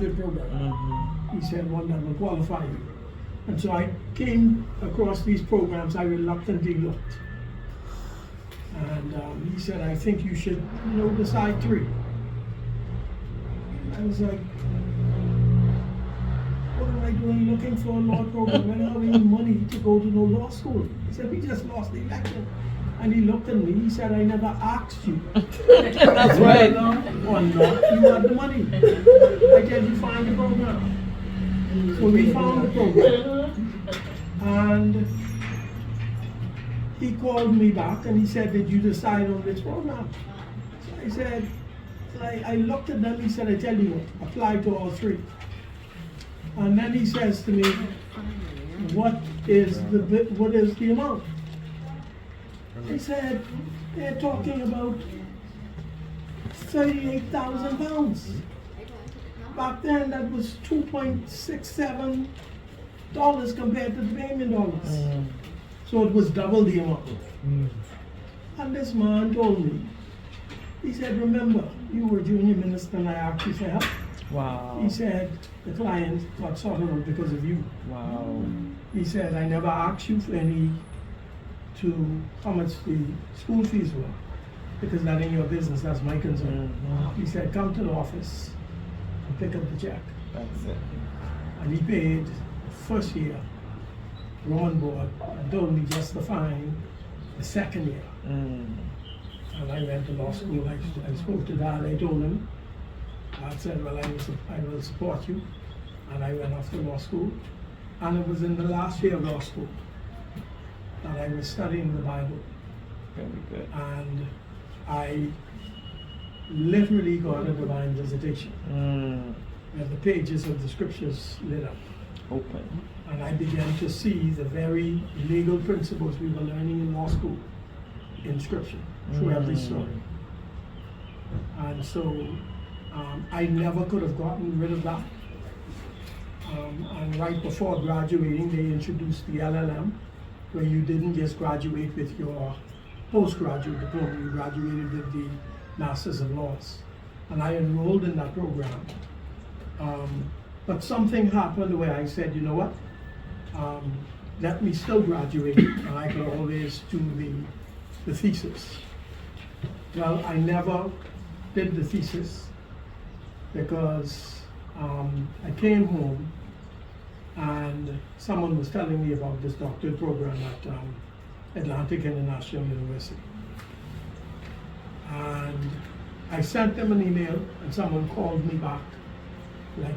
program. He said one that will qualify you. And so I came across these programs, I reluctantly looked. And he said, I think you should, decide 3. I was like, what am I doing looking for a law program? I don't have any money to go to no law school. He said, we just lost the election. And he looked at me, he said, I never asked you. That's right. Or not, you had the money. I said, you find the program. So we found the program. And he called me back and he said, did you decide on this program? So I said, I looked at them, he said, I tell you what, apply to all 3. And then he says to me, what is the amount? I said, they're talking about £38,000. Back then, that was $2.67 compared to the payment dollars. So it was double the amount. And this man told me, he said, remember, you were a junior minister and I asked you for help. Wow. He said, the client got sorted out because of you. Wow. He said, I never asked you for how much the school fees were, because that ain't your business, that's my concern. He said, come to the office and pick up the check. That's it. And he paid first year, Roman board, and told me just the fine the second year. And I went to law school, I spoke to Dad, I told him, Dad said, well, I will support you. And I went off to law school. And it was in the last year of law school that I was studying the Bible. Very good. And I literally got a divine visitation. And the pages of the scriptures lit up. Open. And I began to see the very legal principles we were learning in law school in scripture through every story. And so I never could have gotten rid of that. And right before graduating, they introduced the LLM, where you didn't just graduate with your postgraduate diploma, you graduated with the Masters of Laws. And I enrolled in that program. But something happened where I said, you know what? Let me still graduate, and I could always do the thesis. Well, I never did the thesis because I came home and someone was telling me about this doctorate program at Atlantic International University. And I sent them an email and someone called me back like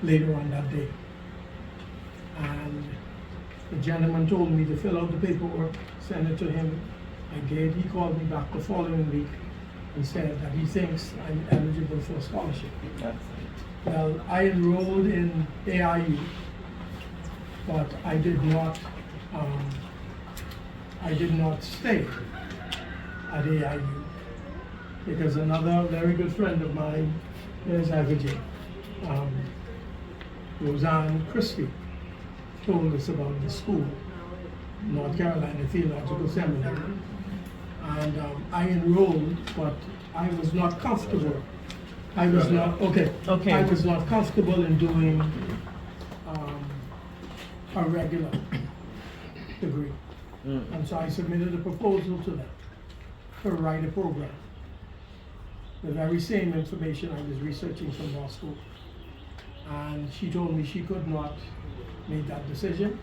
later on that day. And the gentleman told me to fill out the paperwork, send it to him. I did. He called me back the following week and said that he thinks I'm eligible for a scholarship. Well, I enrolled in AIU, but I did not stay at AIU because another very good friend of mine is Avijay, Roseanne Christie, told us about the school, North Carolina Theological Seminary. And I enrolled, but I was not comfortable. I was not comfortable in doing a regular degree. And so I submitted a proposal to them to write a program. The very same information I was researching from law school. And she told me she could not make that decision.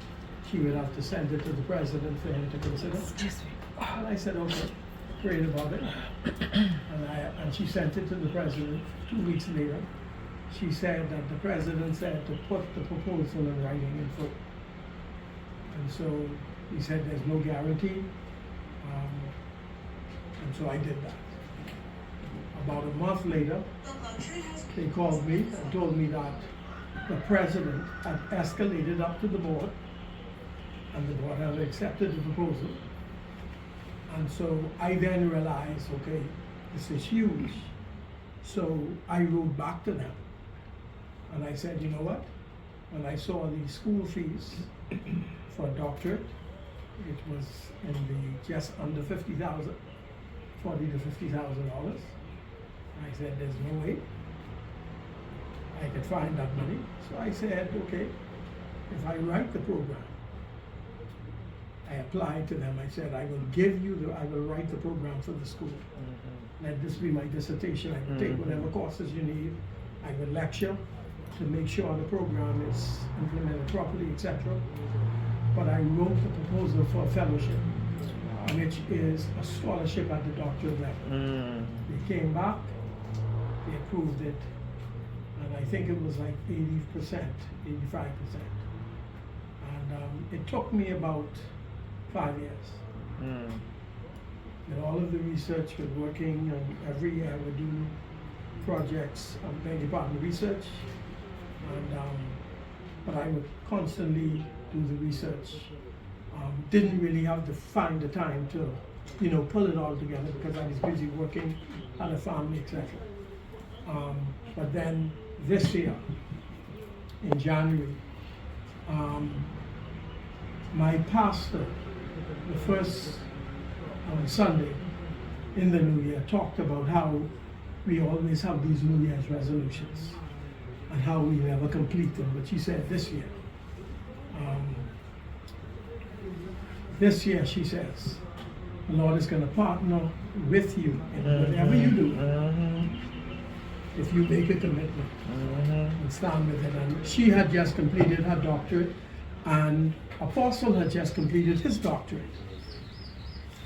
She would have to send it to the president for him to consider. Excuse me. And I said, okay, prayed about it. And she sent it to the president 2 weeks later. She said that the president said to put the proposal in writing in full. And so he said there's no guarantee. And so I did that. About a month later, they called me and told me that the president had escalated up to the board, and the board had accepted the proposal. And so I then realized, okay, this is huge. So I wrote back to them, and I said, you know what? When I saw the school fees for a doctorate, it was in the just under $50,000, $40,000 to $50,000. I said, there's no way. I could find that money. So I said, okay, if I write the program, I applied to them. I said, I will write the program for the school. Let this be my dissertation. I will take whatever courses you need. I will lecture to make sure the program is implemented properly, etc. But I wrote the proposal for a fellowship, which is a scholarship at the doctoral level. They came back, they approved it, and I think it was like 80%, 85%. And it took me about 5 years. With all of the research, with working, and every year I would do projects, beg your pardon, research, and but I would constantly do the research. Didn't really have to find the time to, pull it all together because I was busy working, had a family, etc. But then this year, in January, my pastor, the first Sunday in the new year, talked about how we always have these New Year's resolutions and how we never complete them. But she said this year, she says, the Lord is going to partner with you in whatever you do. If you make a commitment and stand with it. And she had just completed her doctorate, and Apostle had just completed his doctorate.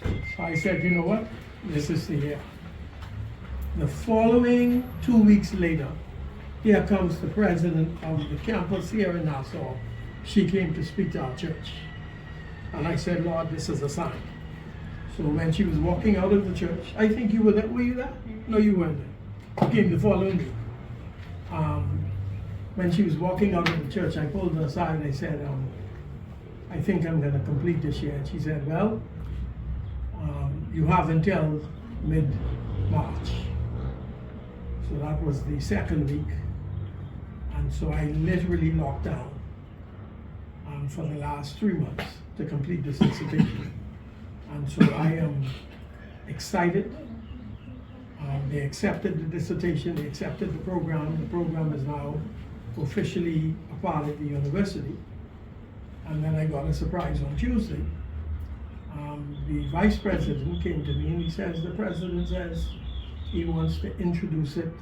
So I said, you know what? This is the year. The following 2 weeks later, here comes the president of the campus here in Nassau. She came to speak to our church. And I said, Lord, this is a sign. So when she was walking out of the church, I think you were there. Were you there? No, you weren't there. You came to follow me. When she was walking out of the church, I pulled her aside and I said, I think I'm going to complete this year. And she said, well, you have until mid-March. So that was the second week. And so I literally locked down for the last 3 months to complete this dissertation. And so I am excited. They accepted the dissertation, they accepted the program. The program is now officially a part of the university. And then I got a surprise on Tuesday. The vice president came to me and he says, the president says he wants to introduce it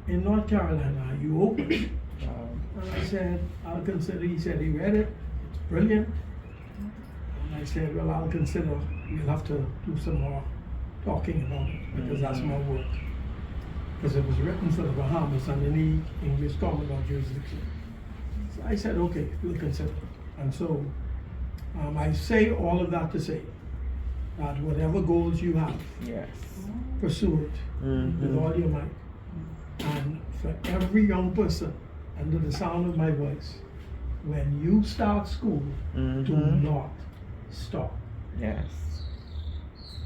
in North Carolina. Are you open? And I said, I'll consider. He said he read it, it's brilliant. And I said, well, I'll consider. We'll have to do some more talking about it because that's more work. Because it was written for the Bahamas and any English common law jurisdiction. So I said, okay, we'll consider. And so I say all of that to say that whatever goals you have, Yes. pursue it with all your might. And for every young person under the sound of my voice, when you start school, do not stop. Yes.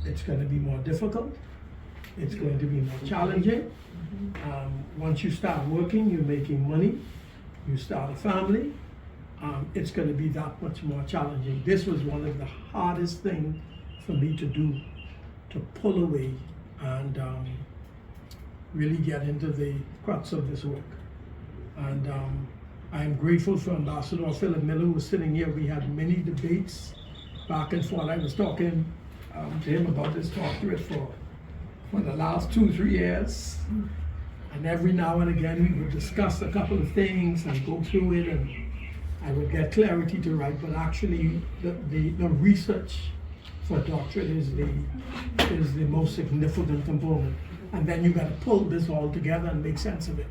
It's going to be more difficult. It's going to be more challenging. Once you start working, you're making money, you start a family, it's going to be that much more challenging. This was one of the hardest things for me to do, to pull away and really get into the crux of this work. And I'm grateful for Ambassador Philip Miller, who was sitting here. We had many debates back and forth. I was talking to him about this doctorate for the last 2-3 years. And every now and again we would discuss a couple of things and go through it, and I would get clarity to write. But actually the research for a doctorate is the most significant component. And then you got to pull this all together and make sense of it.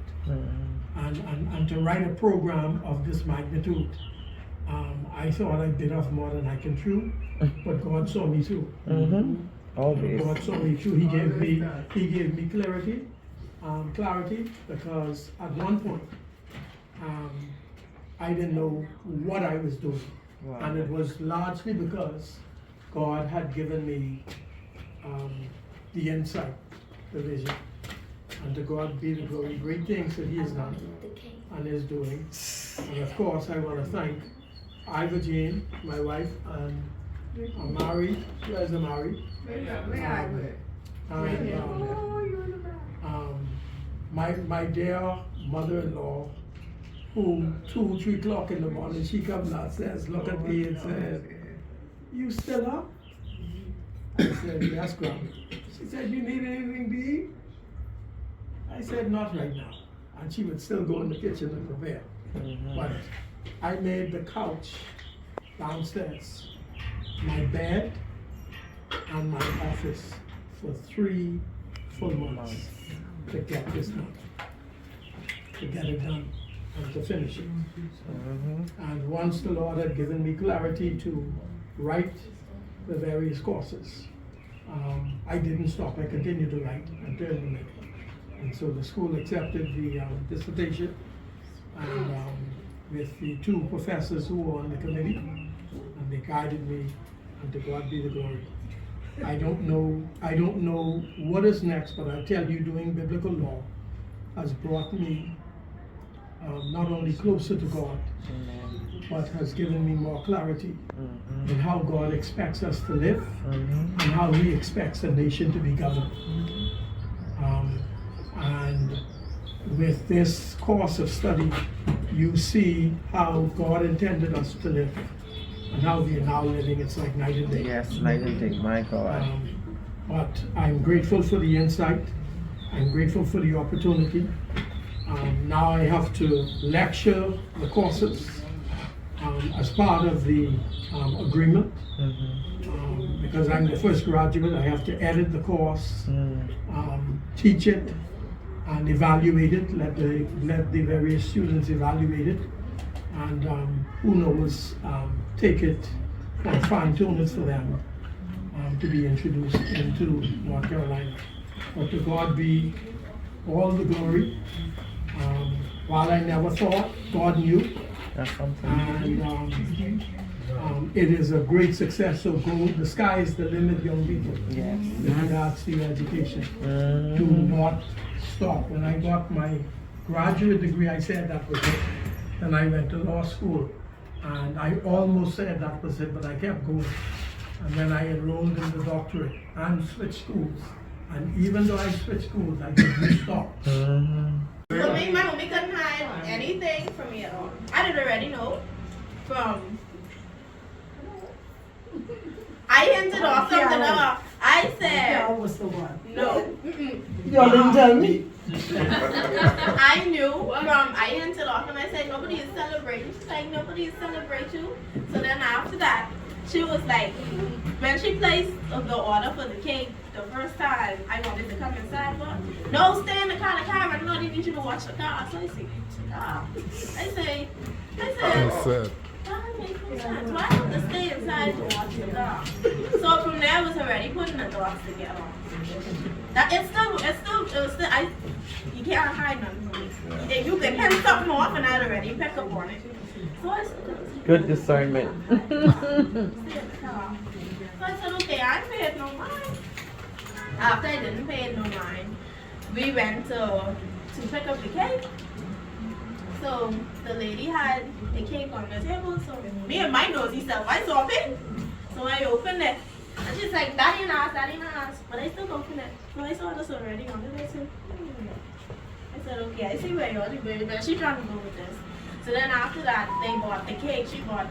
And to write a program of this magnitude, I thought I bit off more than I can chew, but God saw me through. Always. God saw me through. He gave me clarity, because at one point I didn't know what I was doing, and it was largely because God had given me the insight, the vision. And to God be the glory, great things that He has done and is doing. And of course, I want to thank Ivor Jane, my wife, and I'm married. Where's the married? My dear mother-in-law who 2, 3 o'clock in the morning, she comes downstairs, look at me and said, "You still up?" I said, "Yes, Grandma." She said, "You need anything to eat?" I said, "Not right now." And she would still go in the kitchen and prepare. But I made the couch downstairs my bed and my office for 3 full months to get this done, to get it done and to finish it. And once the Lord had given me clarity to write the various courses, I didn't stop. I continued to write and turn them in. And so the school accepted the dissertation, and with the 2 professors who were on the committee, and they guided me, and to God be the glory. I don't know what is next, but I tell you, doing biblical law has brought me not only closer to God, but has given me more clarity in how God expects us to live and how He expects a nation to be governed. And with this course of study, you see how God intended us to live and how we are now living. It's like night and day. Yes, night and day, my God. But I'm grateful for the insight. I'm grateful for the opportunity. Now I have to lecture the courses as part of the agreement. Because I'm the first graduate, I have to edit the course, teach it, and evaluate it, let the various students evaluate it, and who knows, take it and fine tune it for them to be introduced into North Carolina. But to God be all the glory. While I never thought, God knew. That's something. And it is a great success. So the sky is the limit, young people. Yes. With regards to your education. Do not stop. When I got my graduate degree, I said that was it. Then I went to law school, and I almost said that was it, but I kept going. And then I enrolled in the doctorate and switched schools. And even though I switched schools, I didn't stop. For me, my mommy couldn't hide anything from me at all. I did already know from. I hinted off something off. I said. Y'all was the one. No. Y'all didn't tell me. I knew from. I hinted off and I said nobody is celebrating. She's like nobody is celebrating you. So then after that, she was like, when she placed the order for the cake the first time, I wanted to come inside, but no, stay in the car. I don't need you to watch the car. So I say, I said, that makes no sense. Why don't I stay inside to watch the car? So from there, I was already putting the thoughts together. That it was still, you can't hide nothing from me. If you can hint something off and I'd already pick up on it. So I said, Good discernment. stay in the car. So I said, okay, I paid no mind. After I didn't pay no mind, we went to pick up the cake. So the lady had a cake on the table, so me and my nosy self, I saw it. So I opened it. And she's like, Daddy and ask. But I still opened it. So I saw this already on it. I said, okay, I see where you're going, but she's trying to go with this. So then after that, they bought the cake. She bought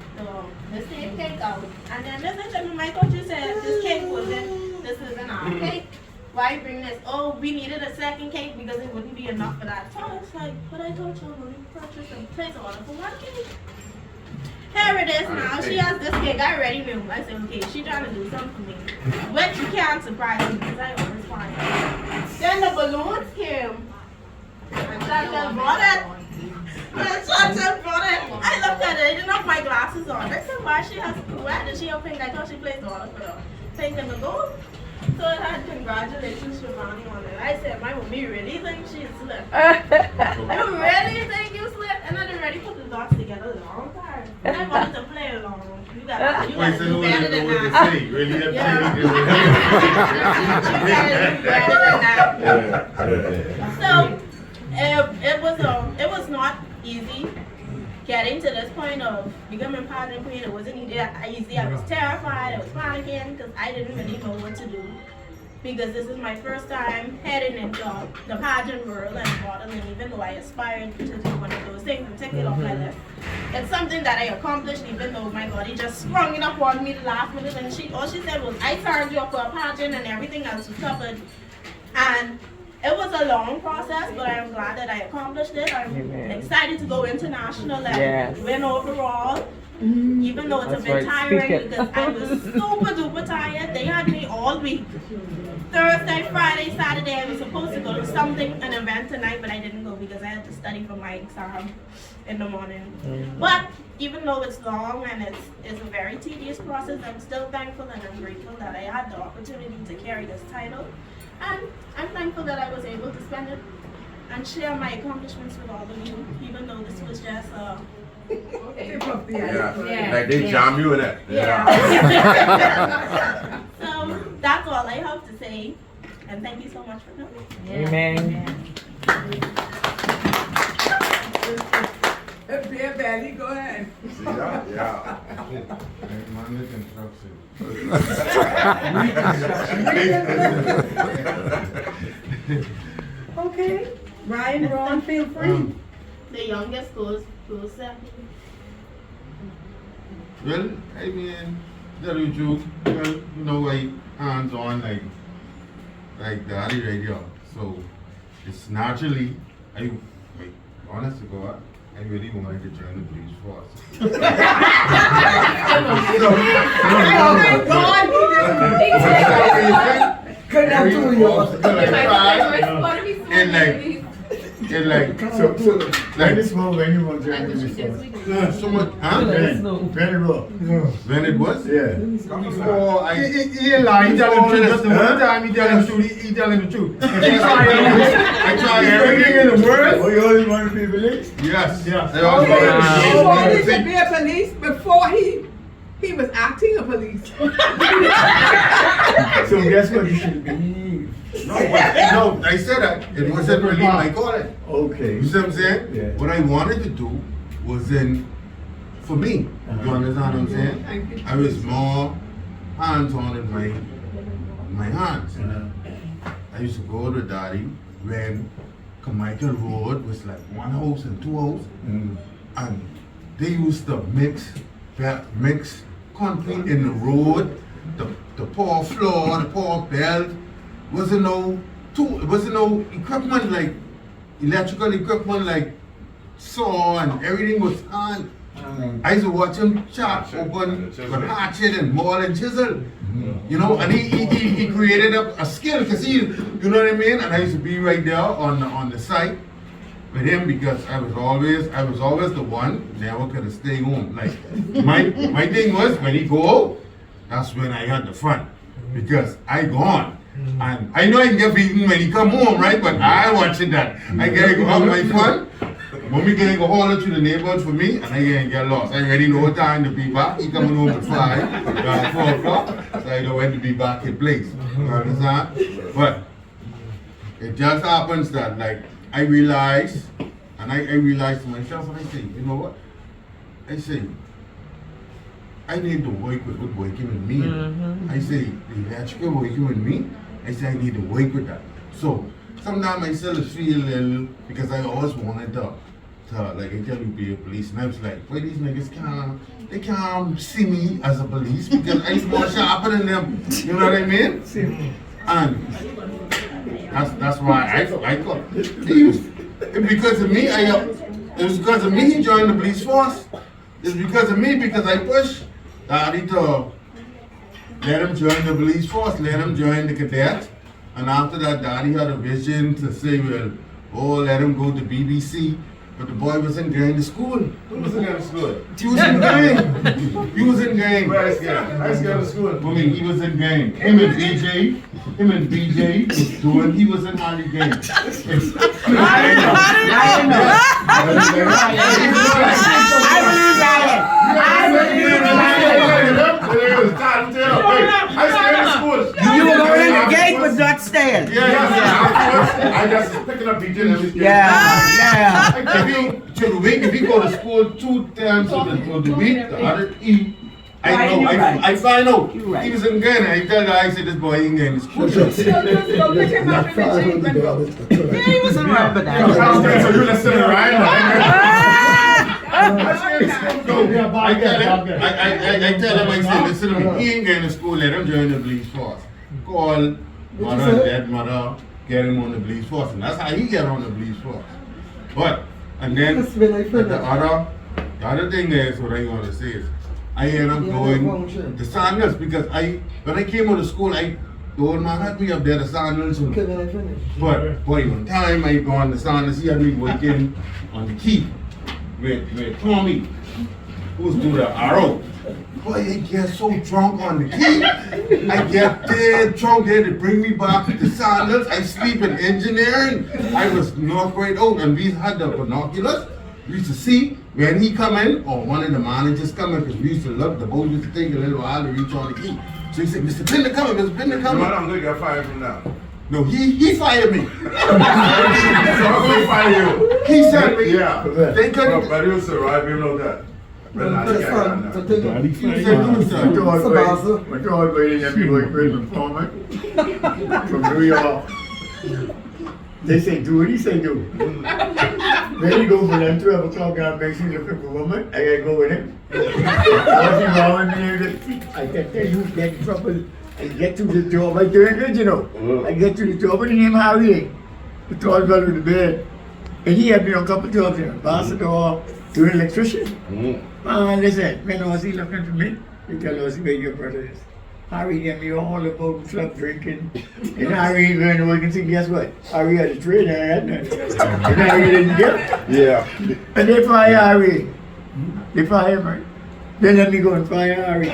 the same cake out. And then I said, I thought you said this cake wasn't, this isn't our cake. Why bring this? Oh, we needed a second cake because it wouldn't be enough for that. So I was like, but I told you when we purchased and place an order for 1 cake. Here it is now. She has this cake. I already knew. I said, okay, she's trying to do something for me. But you can't surprise me because I always find it. Then the balloons came. And Chantal brought it. I looked at it. I didn't have my glasses on. I said, why she has where did she have pink? I thought she placed the order for the pink and the gold. So it had congratulations Shivani on it. I said, my mommy really think she slipped. You really think you slipped? And I already put the dots together a long time. And I wanted to play along. You gotta do better than that. Really have Yeah. You gotta do better than that. So it was not easy getting to this point of becoming pageant queen. It wasn't easy. I was terrified. I was panicking because I didn't really know what to do. because this is my first time heading into the pageant world and modeling, even though I aspired to do one of those things and take it off my list. It's something that I accomplished, even though my God, he just sprung it up on me last minute, and all she said was, I signed you up for a pageant and everything else was covered. And it was a long process, but I am glad that I accomplished it. I'm Amen. excited to go international and Yes. win overall. Even though it's That's a bit right, tiring speak it. because I was super duper tired. They had me all week. Thursday, Friday, Saturday, I was supposed to go to an event tonight, but I didn't go because I had to study for my exam in the morning. But even though it's long and it's a very tedious process, I'm still thankful and I'm grateful that I had the opportunity to carry this title. And I'm thankful that I was able to spend it and share my accomplishments with all of you, even though this was just Yeah. Like they jam you in it. yeah. So that's all I have to say, and thank you so much for coming. Amen. Beer belly, go ahead. Yeah. Okay. Ryan, Ron, feel free. The youngest goes 7. Well, I mean, tell you truth, well, you know, I hands on like daddy right here. So it's naturally, honest to God, I really wanted to join the police force. Good enough to yours. And like, Very small when you want to join the so much, huh? Very well. When it was? Yeah. Before I, He ain't lying. He telling the truth. Just the one time he telling the truth. He telling the truth. I try everything in the world. Oh, you always want to be released? Yes. Yeah. I always He wanted wanted to to be a police before he was acting a police. So guess what? You should be. No, I said that. It wasn't really my calling. Okay. You see what I'm saying? Yeah. What I wanted to do was for me. You understand what I'm saying? Thank you. I was more hands-on in my hands. I used to go to Daddy when Carmichael Road was like one house and two houses. And they used to mix concrete in the road, the pour floor, the pour belt. Wasn't no equipment like electrical equipment like saw and everything was on. I used to watch him chop open with hatchet and maul and chisel. You know, and he created a skill because you know what I mean? And I used to be right there on the site with him because I was always the one never could stay home. Like my thing was when he go out, that's when I had the fun because I gone. And I know I can get beaten when he come home, right? But I watching that. I gotta go have my fun. Mommy gonna go haul it to the neighborhood for me, and I gonna get lost. I already know what time to be back. He coming home at 5, 4 o'clock, so I know when to be back in place. You understand? But it just happens that like I realize, and I realize to myself, and I say, you know what? I say, I need to work with what working with me. I say, the electrical working with me. I say I need to work with that. So sometimes I still feel a little because I always wanted to like I tell you be a police, and I was like, why these niggas can't see me as a police because I'm more sharper than them. You know what I mean? And that's why I got because of me. It was because of me he joined the police force. It's because of me because I pushed Daddy to let him join the police force, let him join the cadets. And after that, Daddy had a vision to say, well, let him go to BBC. But the boy wasn't going to school. Who was in the school? He was in gang. He was in gang. Where is he? I used to go to school. I mean, he was in gang. Him and BJ was doing, he was in Holly gang. You were going in the gate but not staying. I just picking up BJ every day. Yeah. If you go to school 2 times of the week, the other I I know, You're right. I find out. You're right. He was in Ghana. I tell her, I said, this boy ain't getting school. So just go pick him up in the jeep and go. Yeah, he wasn't right for that. So you listen to I tell him, I say, listen to me, he ain't getting to school, let him join the police force. Call mother, dead mother, get him on the police force. And that's how he get on the police force. But, and then, the other thing is, what I want to say is, I end up going to Sandals because when I came out of school, the old man had me up there to Sandals. But boy, one time I go on the Sandals, he had me working on the key with Tommy, who's doing the arrow. Boy, I get so drunk on the key. I get dead drunk there to bring me back to Sandals. I sleep in engineering. I was not quite out, and we had the binoculars. We used to see when he come in or one of the managers come in, because we used to look, the boat used to take a little while to reach on the key. So he said, Mr. Pinder coming, Mr. Pinder coming. No, I'm going to get fired from now. No, he fired me. So I'm going to fire you. He said me. Yeah. They couldn't. But you survive, you know that. But I can't now. He said, do something. My dog waiting at me like prison foreman from New York. They say do what he say do. Then he go for them 12 o'clock and make sure looking for woman. I gotta go with him. Once he wrong with me, I can tell you get in trouble. I get to the job. I doing good, you know. I get to the job and the name Harry. The tall fellow in the bed. And he had me on a couple jobs here. Ambassador, doing electrician. Man, listen, when I was he looking for me, he tell us where your brother is. Harry get me all about club drinking. And Harry going to work and say, guess what? Harry had a trade, I had none. And Harry didn't get it. Yeah. And they fire Harry. They fire him, right? They let me go and fire Harry.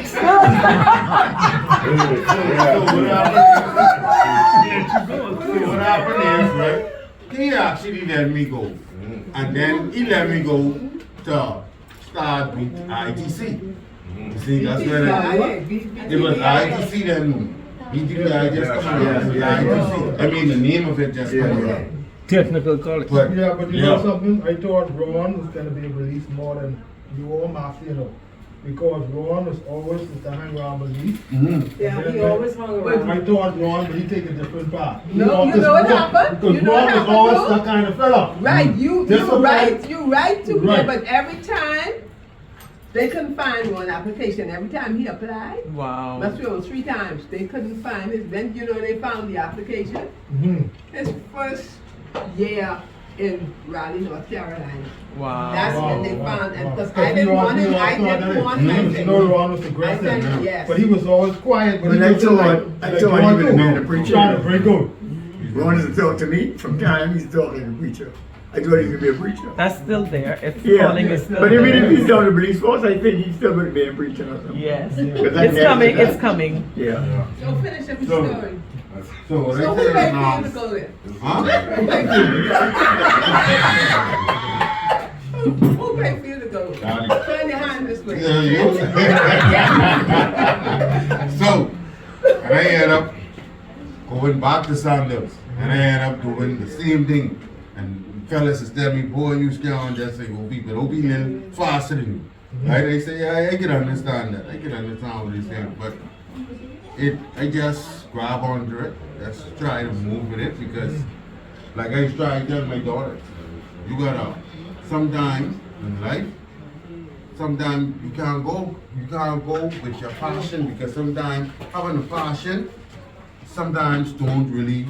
What happened is, right? He actually let me go. And then he let me go to start with ITC. You see, that's where it was ITC then. BTI just come around. ITC. I mean, the name of it just come around. Technical college. But, Yeah, but you know something? I thought Ron was going to be released more than you all Mafia, you know. Because Ron was always the time around release. Yeah, he always hung around. I thought Ron, but he take a different path. No, you know what happened? Because You know what Ron was happened, always though? that kind of fella. Right, you right to Right. but every time they couldn't find one application. Every time he applied, Wow. that's true, 3 times. They couldn't find it. Then you know they found the application. His first year in Raleigh, North Carolina. Wow. That's when they Wow, found it. wow. Because I didn't want him. I didn't want him. You know Ron was aggressive. I said yes. But he was always quiet. But he I was told like he John would have too. been a preacher. Trying to break out. Ron used to talk to me from time he's talking like a preacher. I thought he could be a preacher. That's still there. It's Yeah, calling is still but there. even if he's down the police force, I think he's still going to be a preacher or something. Yes. Because I It's never coming, did it's that. coming. Yeah. So finish up your So- story. So what So I who said paid is for now, you to go there? huh? Who paid for you? Who paid for you to go? Daddy. Turn your hand this way. So, and I ended up going back to Sandals, and I ended up doing the same thing. And fellas is telling me, boy, you can't just say, oh, people, don't be a little faster than you. Right? I say, yeah, I can understand that. I can understand what you're saying. But I just grab onto it. Just try to move with it because, like I try to tell my daughter, you gotta, sometimes in life, sometimes you can't go with your passion because sometimes having a passion sometimes don't really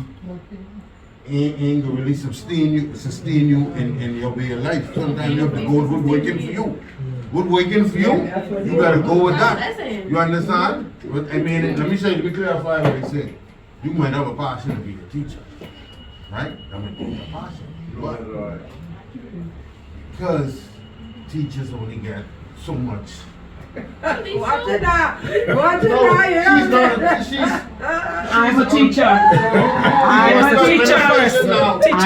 ain't gonna really sustain you in your way of life. Sometimes you have to go with what's working for you. What's working for you, you gotta go with that. You understand? But I mean, let me clarify what I said. You might have a passion to be a teacher, right? That might be your passion. But because teachers only get so much. Watch it out. Watch it No, out. she's not. She's. I'm a teacher. I'm a teacher. I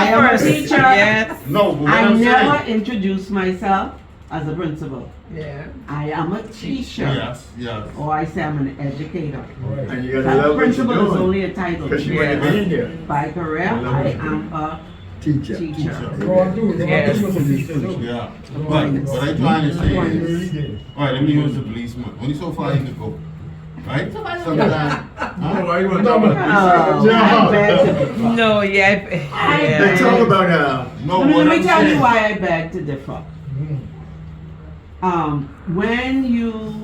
am a teacher. Yes. No, but what I I'm never saying. introduce myself as a principal. Yeah. I am a teacher. Yes, yes. Or I say I'm an educator. And you got to That love what you're principal is doing. only a title. Because you want to be in there. By career, I am a Teacher. Teacher. Ron too, Ron Yes. too was a teacher too. Yeah. But what I'm trying to say He is, really did. alright, let me use the policeman. Only so far he could go. Right? So far, so Sometimes. Why you want No, but- I beg to differ. No, yeah. They talk about No, Let what me I'm tell you saying. why I beg to differ. When you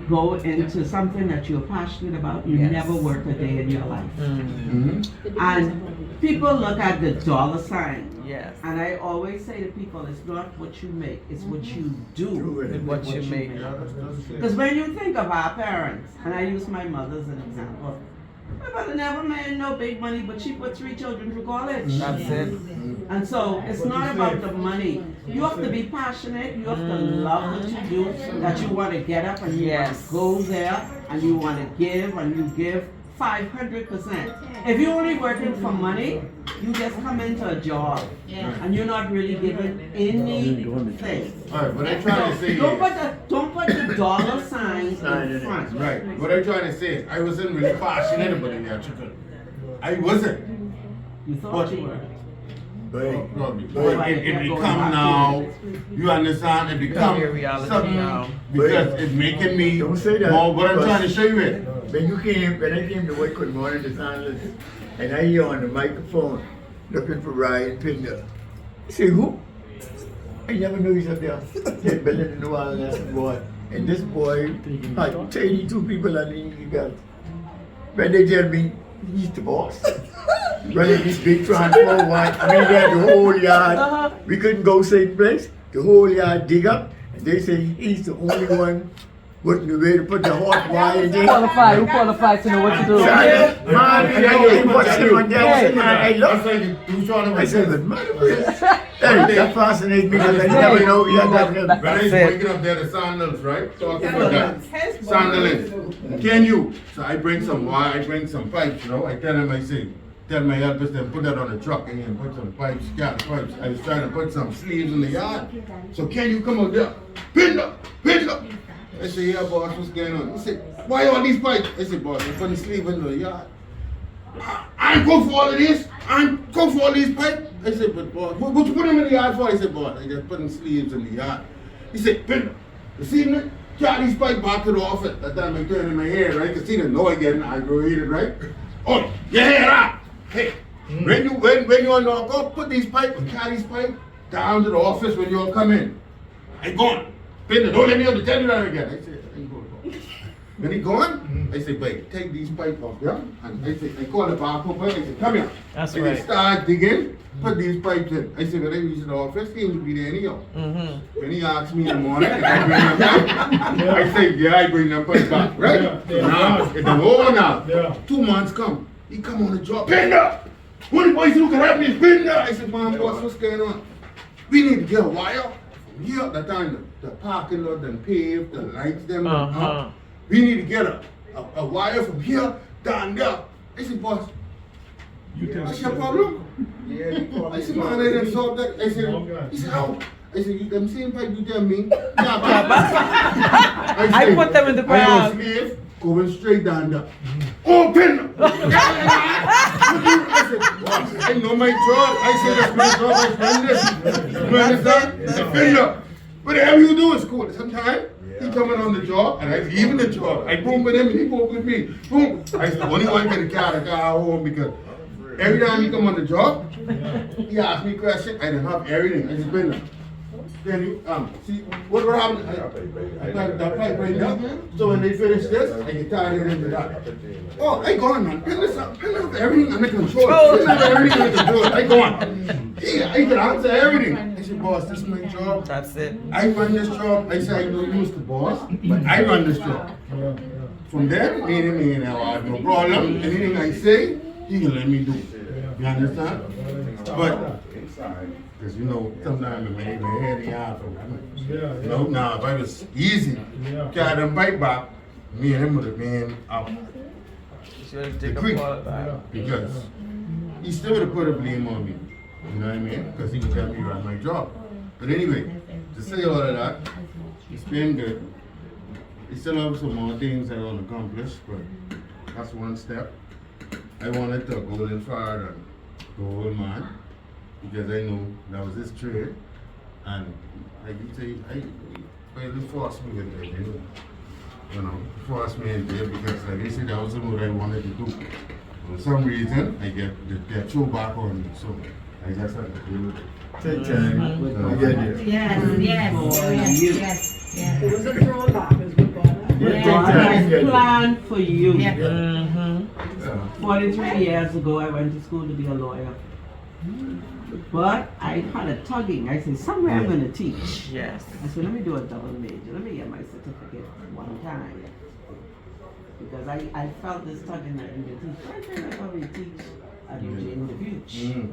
go into something that you're passionate about, you Yes. never work a day in your life. Mhm. And people look at the dollar sign. Yes. And I always say to people, it's not what you make, it's what you do. With what you make. Because when you think of our parents, and I use my mother as an example, my mother never made no big money, but she put 3 children through college. That's it. And so it's not about the money. You have to be passionate, you have to love what you do, that you want to get up and you want Yes. to go there and you want to give and you give 500%. If you're only working for money, you just come into a job and you're not really giving anything. Alright, what I'm trying to say Don't is. don't put the dollar signs in front. Right. What I'm trying to say is, I wasn't really passionate about electrical. I wasn't. You thought you were. But it become now, you understand, it become Your reality something, now. because it's making me Don't say that, more, what I'm because- trying to show you is, when I came to work with Morning to Sanders, and I hear on the microphone looking for Ryan Pinder. I say, who? I never knew he's up there. Said Bella the New Orleans boy. And this boy had 32 people underneath the gun. When they tell me he's the boss. Running this big transformer, I mean, they had the whole yard. We couldn't go same place. The whole yard dig up. And they say he's the only one putting the way to put the hot wire in. Qualified, who qualified to know what to do? Man, I watched him on that, man, I love I'm saying, who's trying to I said, but man, hey, that fascinates me because I never know you had that. When I was That's it. waking up there, the sandals, right? Talking about that. Sandaling. Can you? So I bring some wire, I bring some pipes, you know. I tell him, I say, tell my helpers then put that on the truck and then put some pipes, gas pipes. I was trying to put some sleeves in the yard. So can you come out there? Pin up, pin up. I said, yeah, boss, what's going on? He said, why all these pipes? I said, boss, I'm putting sleeve in the yard. I ain't go for all of this. I ain't go for all these pipes. I said, but boss, what you put them in the yard for? I said, boss, I just putting sleeves in the yard. He said, pin up. This evening, carry these pipes back to the office. That time I turned in my hair, right? Because he didn't know again, I aggravated, right? Oh, your hair out. Hey, when you all know, go put these pipes, carry these pipes down to the office when you all come in. I gone. Pin it. Don't let me have to tell you that again. I said, I ain't going to go. When he gone, I said, babe, take these pipes off, yeah? And I said, I called the barcode, I said, come here. That's I right. said, start digging, put these pipes in. I said, when I reach the office, he ain't be there anyhow. Mm-hmm. When he asked me in the morning, if I bring them back, I said, yeah, I bring them pipes back, right? Yeah. Now, it's the whole now. Yeah. 2 months come, he come on the job, Pinder! One of the boys who can help me is Pinder! I said, man, boss, what's going on? We need to get a wire from here, that time the parking lot done paved, the lights them done Uh-huh. up. We need to get a wire from here down there. I said, boss, that's your problem? I said, man, I didn't solve that. I said, he said, how? I said, you them same pipe you tell me. Yeah, but I put them in the I am a ground. slave going straight down there. Open! I said, boss, I know my job. I said, that's my job. I done this. You understand? It's a finger. Whatever you do is cool. Sometimes he coming on the job and I leaving the job. I boom with him and he boom with me. Boom. I said, the only one can carry the car home because every time he come on the job, he asked me a question. I didn't have everything. I said, Brenda, then you see what happened? I got that pipe right now. So when they finish this, I get tired into that. Oh, I gone, man. Brenda have everything under control. Brenda have everything under control. I gone. I can answer everything. I said, boss, this is my job. That's it. I run this job. I say I know you was the boss, but I run this job. From there, me and him have no problem. Anything I say, he can let me do. You understand? But because you know, sometimes my head in out for Yeah, you know, now if I was easy, Yeah. carry them bike back, me and him would have been up. Should take Quick. a part of that. Because he still would have put a blame on me. You know what I mean? Because he would tell me run my job. But anyway, to say all of that, it's been good. We still have some more things I want to accomplish, but that's one step. I wanted to go in far and go old man. because I know that was his trade, and like you say, well, he forced me with it, you know, forced me in there because like I said, that was what I wanted to do. For some reason, I get throw back on me, so I just had to deal with it. Take time. I get you. Yes, yes. It was a throwback, is what God had. Yeah, God take time. has Get you. planned for you. Yeah. Mm-hmm. Yeah. 43 years ago, I went to school to be a lawyer. But I had a tugging. I said, somewhere I'm going to teach. Yes. I said, let me do a double major. Let me get my certificate one time. Because I felt this tugging that I need to teach. I said, I probably teach at Eugene Dubuque.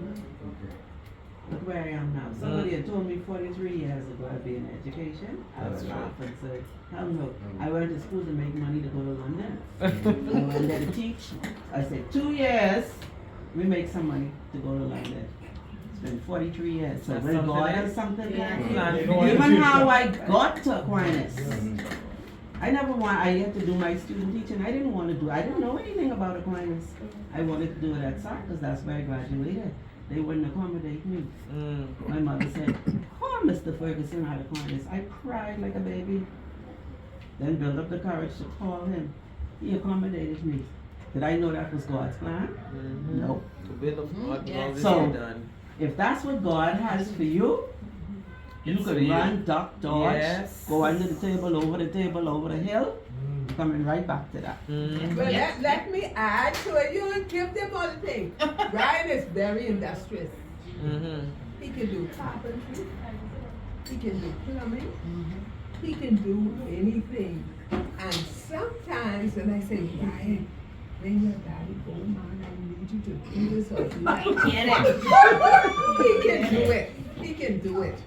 Look where I am now. Somebody had told me 43 years ago I'd be in education. I would laugh and say, hell no. I went to school to make money to go to London. I went there to teach. I said, 2 years, we make some money to go to London. It's been 43 years. So That's when something God else. has something Yeah. planned, Yeah. even how I got to Aquinas. I had to do my student teaching. I didn't know anything about Aquinas. I wanted to do it at SAC because that's where I graduated. They wouldn't accommodate me. My mother said, call Mr. Ferguson at Aquinas. I cried like a baby. Then built up the courage to call him. He accommodated me. Did I know that was God's plan? No. To build up what God So- has done. If that's what God has for you, you It's could for you. run, duck, dodge, Yes. go under the table, over the hill, coming right back to that. Mm. But let me add to it, you don't give them all the thing. Ryan is very industrious. Mm-hmm. He can do carpentry, he can do plumbing, he can do anything. And sometimes when I say, Ryan, when your daddy go, man, I need you to do this or do that. Get it. He can do it. He can do it.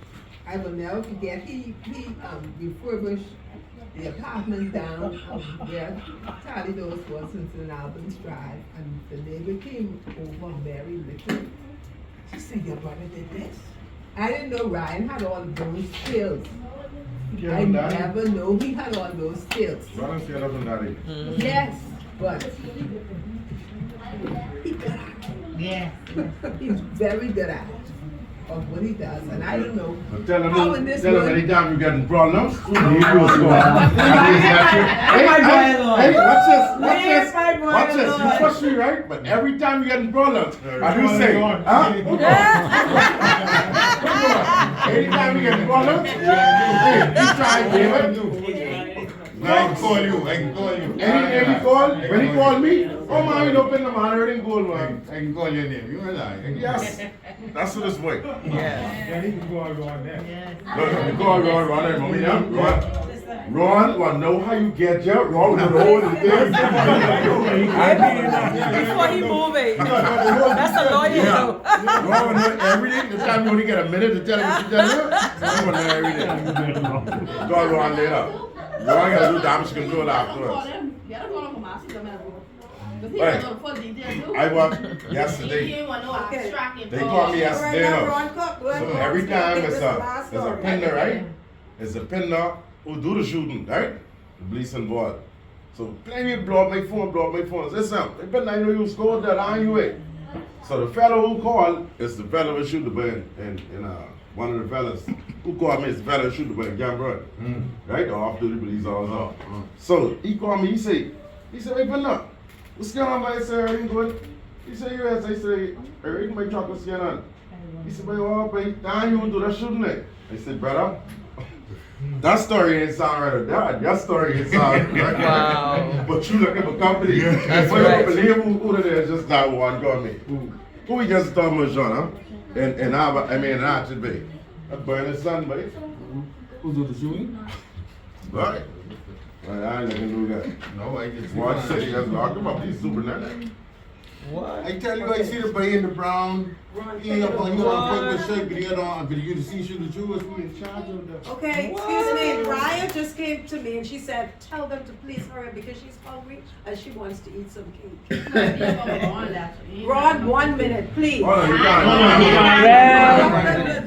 I will never forget. He refurbished the apartment down where Talidos was in St. Albans Drive, and the neighbor came over very little. She said, "Your brother did this." I didn't know Ryan had all those skills. I never know he had all those skills. Run and up and daddy. Yes, but he got it. Yes. He's very good at it, of what he does, and I don't know Tell how in this him world. anytime you getting problems, he goes to My brother. Hey, watch this. Yes, my brother. Watch this. You push me, right? But every time you getting problems, I do say, huh? Anytime you getting problems, hey, you try and give it. I can call you. Any call, when he call me, oh man, you open the man, everything gold, man. I can call your name. You realize? Yes. That's what this boy. Yeah. Yeah, he can go around there. Look, you go Ron, and mommy now. Ron, want know how you get there? Ron, with the whole thing. Before he move it. That's a lawyer though. Ron want know everything. The time you only get a minute to tell him what you tell him. Ron want know everything. Call Ron later. Ron gotta do damage control afterwards. Hey, I watched yesterday. They called me yesterday. So every time it's a pinner, right? It's a pinner who do the shooting, right? The police involved. So plenty blow up my phone. Listen, the pinner I know you scored that on you way. So the fellow who called is the fellow who shoot the boy in one of the fellas who called me is the fellow who shoot the boy in Gambroid. Right? The off-duty police officer. So he called me, he said, hey pinner, what's going on, boy? I said, everything good? He said, yes. I said, everything my truck, what's going on? He said, boy, boy, damn, you do that shooting it. I said, brother, that story ain't sound right or that. That story ain't sound right. Wow. But you look at the company. That's Boy, right. you believe who it is just that one got me. Who we just talking about, John, huh? And I mean, in Archard Bay. That boy and his son, boy. Who do the shooting? Right. Well, I ain't looking to do that. No, I just Watch this, you just locked him up. He's super nice. What? I tell you, I see the boy in the brown. He up on purple shirt, but he had on, but you see, shoot the Jews, we in charge of the. Okay, excuse me, Raya just came to me and she said, tell them to please hurry because she's hungry and she wants to eat some cake. Ron, 1 minute, please. Hold on, you can't.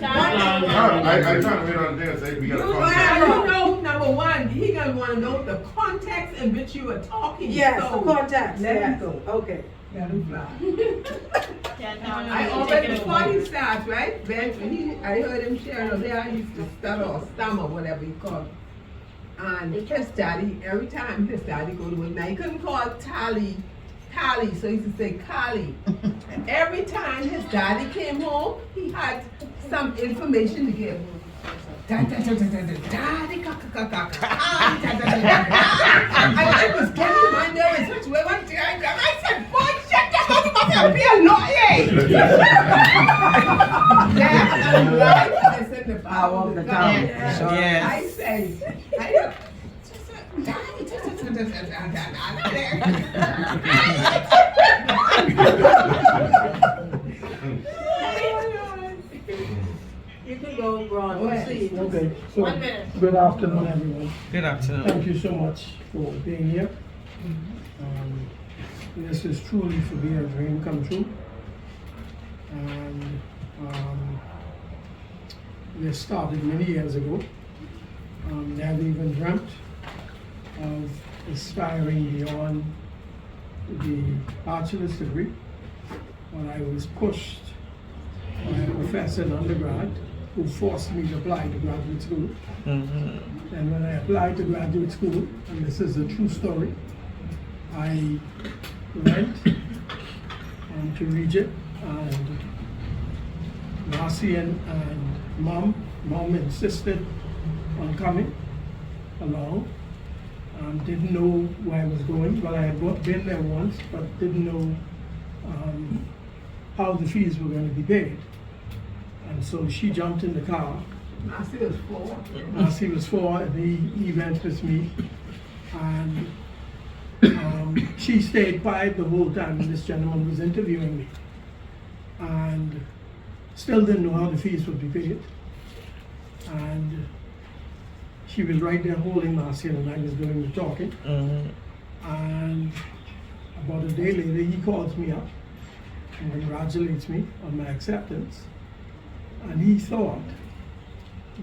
I trying to wait on there and say we got a You contract. know, number one, he gonna wanna know the context in which you are talking. Yes, so the context, let him yes. go. Okay. Yellow flag. $10. I already before he starts, right? I heard him sharing up there, he used to stutter or stammer, whatever he called it. And his daddy, every time his daddy go to work, now he couldn't call Tally, so he used to say Kali. And every time his daddy came home, he had some information to give. Daddy, I was getting my nerves which way one time. I said, boy, shut the fuck up and be a lawyer. Yeah, I'm right. I said the Power of the tongue. Yes. I say, You can go, Ron, proceed. Okay, so, 1 minute. good afternoon, everyone. Good afternoon. Thank you so much for being here. This is truly for me a dream come true. And this started many years ago. Never even dreamt of aspiring beyond the bachelor's degree. When I was pushed by a professor in undergrad who forced me to apply to graduate school. And when I applied to graduate school, and this is a true story, I went to Regent, and Marcy and Mom insisted on coming along. Didn't know where I was going, but I had been there once, but didn't know how the fees were going to be paid. And so she jumped in the car. Marcy was 4. Marcy was 4, and he went with me. And she stayed quiet the whole time when this gentleman was interviewing me. And still didn't know how the fees would be paid. And she was right there holding Marcy, and I was doing the talking. And about a day later, he calls me up and congratulates me on my acceptance. And he thought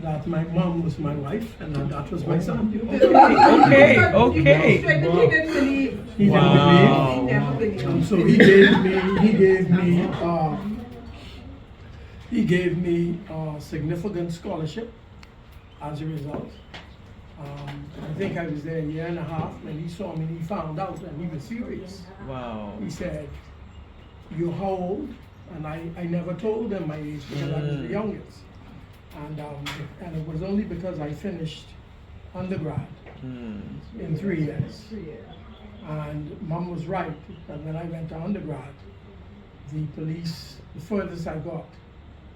that my mom was my wife and that was my son. Okay. He didn't believe. He Wow. didn't He never believed. believe. And so he gave me a significant scholarship as a result. I think I was there a year and a half when he saw me and he found out and he was furious. Wow. He said, "You're how old?" And I never told him my age because I was the youngest. And it was only because I finished undergrad in 3 years. And Mom was right, that when I went to undergrad, the furthest I got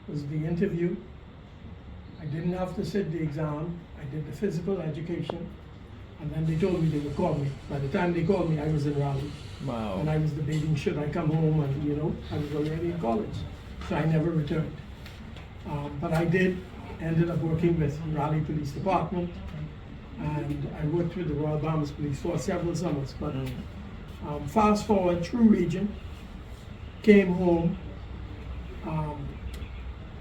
was the interview. I didn't have to sit the exam. I did the physical education. And then they told me they would call me. By the time they called me, I was in Raleigh. Wow. And I was debating, should I come home? And, I was already in college. So I never returned. But I ended up working with Raleigh Police Department. And I worked with the Royal Bahamas Police for several summers. But fast forward through Region, came home,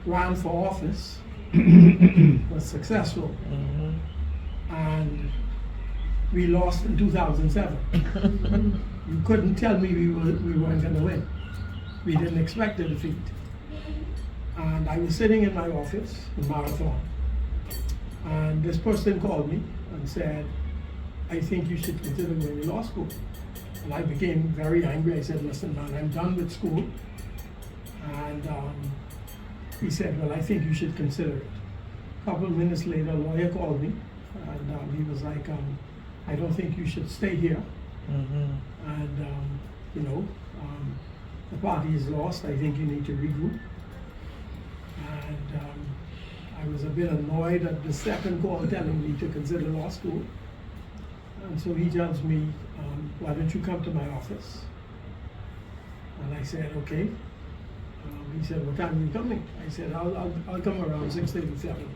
ran for office, was successful. And we lost in 2007. You couldn't tell me we weren't going to win. We didn't expect a defeat. And I was sitting in my office in Marathon, and this person called me and said, "I think you should consider going to law school." And I became very angry. I said, "Listen, man, I'm done with school." And he said, "Well, I think you should consider it." A couple of minutes later, a lawyer called me, and he was like, "I don't think you should stay here. And the party is lost. I think you need to regroup." And I was a bit annoyed at the second call telling me to consider law school. And so he tells me, "Why don't you come to my office?" And I said, "Okay." He said, "What time are you coming?" I said, I'll come around 6:37.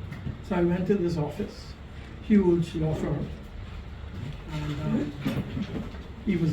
So I went to this office, huge law firm. And he was